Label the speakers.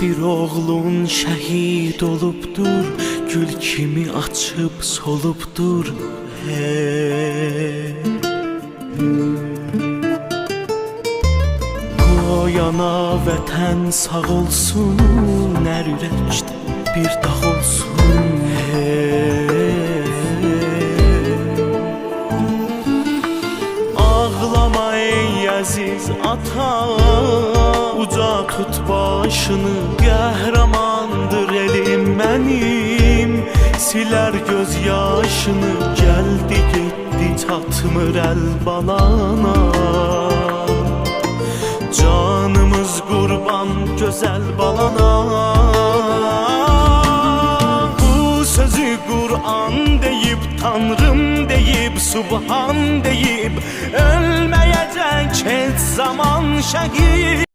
Speaker 1: Bir oğlun şəhid olubdur, gül kimi açıb solubdur. Qoyana vətən sağ olsun, hər ürəkdə bir dağ olsun. Ağlama ey əziz ata, uca tut başını, qəhrəmandır elim mənim, silər göz yaşını. Gəldi getdi çatmır əl balana, canımız qurban gözəl balana. Bu sözü Qur'an deyib, Tanrım deyib, Subhan deyib, ölməyəcək heç zaman şəhid.